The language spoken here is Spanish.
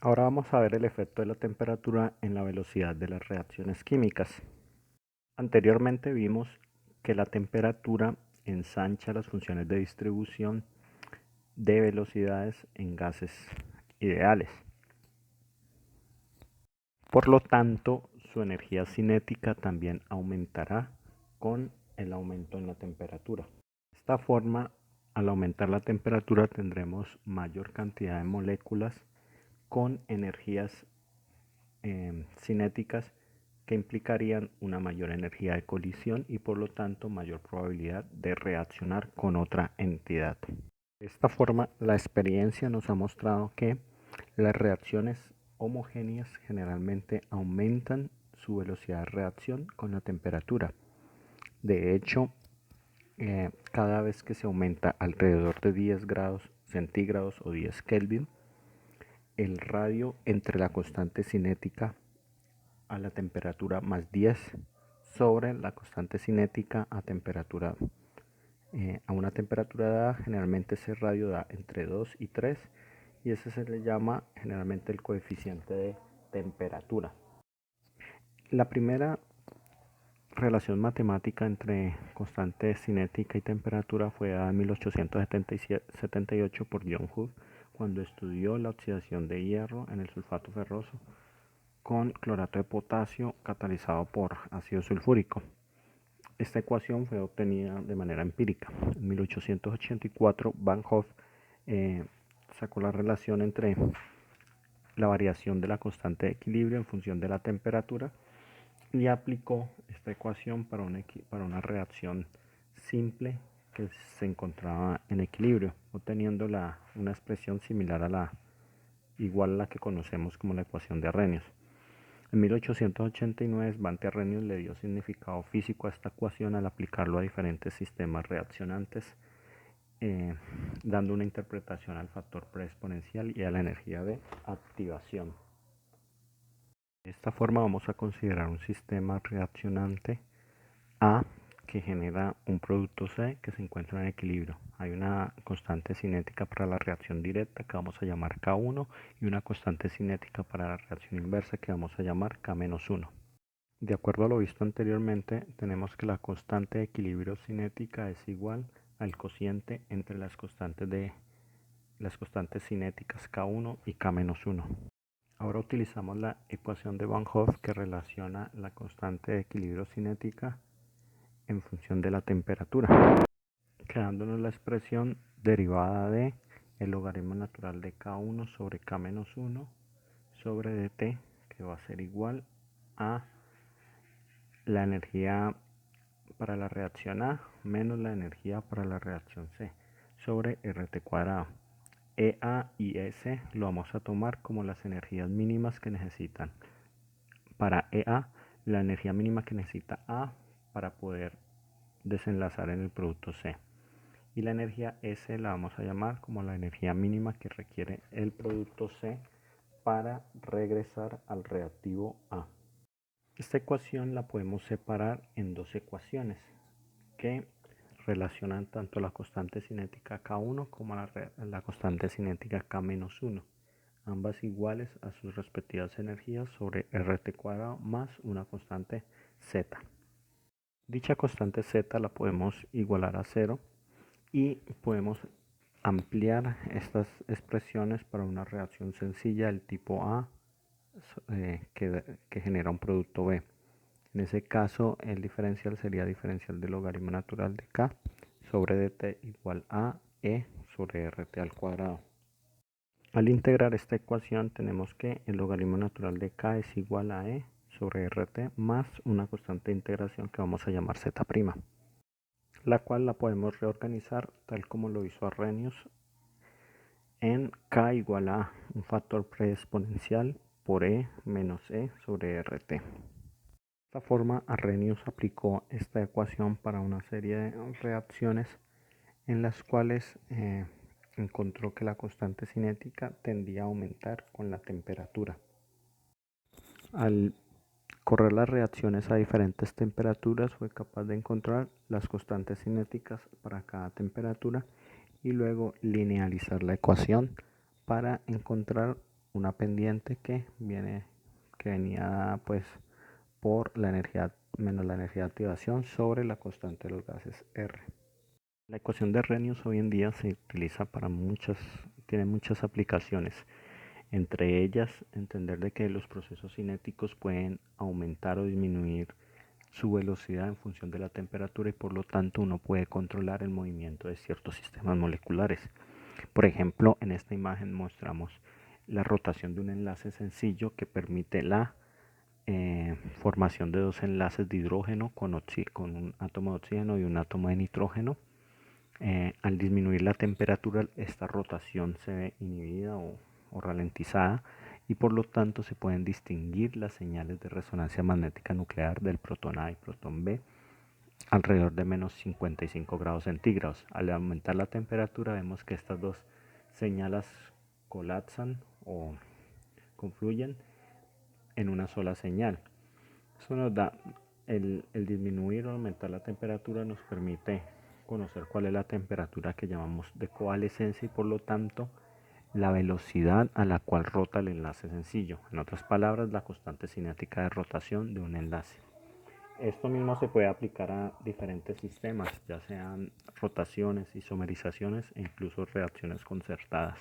Ahora vamos a ver el efecto de la temperatura en la velocidad de las reacciones químicas. Anteriormente vimos que la temperatura ensancha las funciones de distribución de velocidades en gases ideales. Por lo tanto, su energía cinética también aumentará con el aumento en la temperatura. De esta forma, al aumentar la temperatura tendremos mayor cantidad de moléculas con energías cinéticas que implicarían una mayor energía de colisión y por lo tanto mayor probabilidad de reaccionar con otra entidad. De esta forma, la experiencia nos ha mostrado que las reacciones homogéneas generalmente aumentan su velocidad de reacción con la temperatura. De hecho, cada vez que se aumenta alrededor de 10 grados centígrados o 10 Kelvin, el radio entre la constante cinética a la temperatura más 10 sobre la constante cinética a una temperatura dada, generalmente ese radio da entre 2 y 3 y ese se le llama generalmente el coeficiente de temperatura. La primera relación matemática entre constante cinética y temperatura fue dada en 1878 por John Hood cuando estudió la oxidación de hierro en el sulfato ferroso con clorato de potasio catalizado por ácido sulfúrico. Esta ecuación fue obtenida de manera empírica. En 1884 Van Hoff sacó la relación entre la variación de la constante de equilibrio en función de la temperatura y aplicó esta ecuación para una reacción simple que se encontraba en equilibrio, obteniendo una expresión similar igual a la que conocemos como la ecuación de Arrhenius. En 1889, Svante Arrhenius le dio significado físico a esta ecuación al aplicarlo a diferentes sistemas reaccionantes, dando una interpretación al factor preexponencial y a la energía de activación. De esta forma vamos a considerar un sistema reaccionante A que genera un producto C que se encuentra en equilibrio. Hay una constante cinética para la reacción directa que vamos a llamar K1 y una constante cinética para la reacción inversa que vamos a llamar K-1. De acuerdo a lo visto anteriormente, tenemos que la constante de equilibrio cinética es igual al cociente entre las constantes cinéticas K1 y K-1. Ahora utilizamos la ecuación de Van Hoff que relaciona la constante de equilibrio cinética en función de la temperatura, quedándonos la expresión derivada de el logaritmo natural de K1 sobre K-1 sobre dt, que va a ser igual a la energía para la reacción A menos la energía para la reacción C sobre RT cuadrado. EA y EC lo vamos a tomar como las energías mínimas que necesitan. Para EA, la energía mínima que necesita A para poder desenlazar en el producto C. Y la energía S la vamos a llamar como la energía mínima que requiere el producto C para regresar al reactivo A. Esta ecuación la podemos separar en dos ecuaciones que relacionan tanto la constante cinética K1 como la constante cinética K-1, ambas iguales a sus respectivas energías sobre RT cuadrado más una constante Z. Dicha constante Z la podemos igualar a 0 y podemos ampliar estas expresiones para una reacción sencilla del tipo A que genera un producto B. En ese caso, el diferencial sería diferencial del logaritmo natural de K sobre dt igual a E sobre RT al cuadrado. Al integrar esta ecuación tenemos que el logaritmo natural de K es igual a E sobre RT más una constante de integración que vamos a llamar Z', la cual la podemos reorganizar tal como lo hizo Arrhenius en K igual a un factor preexponencial por E menos E sobre RT. De esta forma, Arrhenius aplicó esta ecuación para una serie de reacciones en las cuales encontró que la constante cinética tendía a aumentar con la temperatura. Al correr las reacciones a diferentes temperaturas fue capaz de encontrar las constantes cinéticas para cada temperatura y luego linealizar la ecuación para encontrar una pendiente que venía pues por la energía menos la energía de activación sobre la constante de los gases R. La ecuación de Arrhenius hoy en día se utiliza para tiene muchas aplicaciones. Entre ellas, entender de que los procesos cinéticos pueden aumentar o disminuir su velocidad en función de la temperatura y por lo tanto uno puede controlar el movimiento de ciertos sistemas moleculares. Por ejemplo, en esta imagen mostramos la rotación de un enlace sencillo que permite la formación de dos enlaces de hidrógeno con un átomo de oxígeno y un átomo de nitrógeno. Al disminuir la temperatura, esta rotación se ve inhibida o ralentizada y por lo tanto se pueden distinguir las señales de resonancia magnética nuclear del protón A y protón B alrededor de menos 55 grados centígrados. Al aumentar la temperatura vemos que estas dos señales colapsan o confluyen en una sola señal. Eso nos da el disminuir o aumentar la temperatura nos permite conocer cuál es la temperatura que llamamos de coalescencia y por lo tanto la velocidad a la cual rota el enlace sencillo. En otras palabras, la constante cinética de rotación de un enlace. Esto mismo se puede aplicar a diferentes sistemas, ya sean rotaciones, isomerizaciones e incluso reacciones concertadas.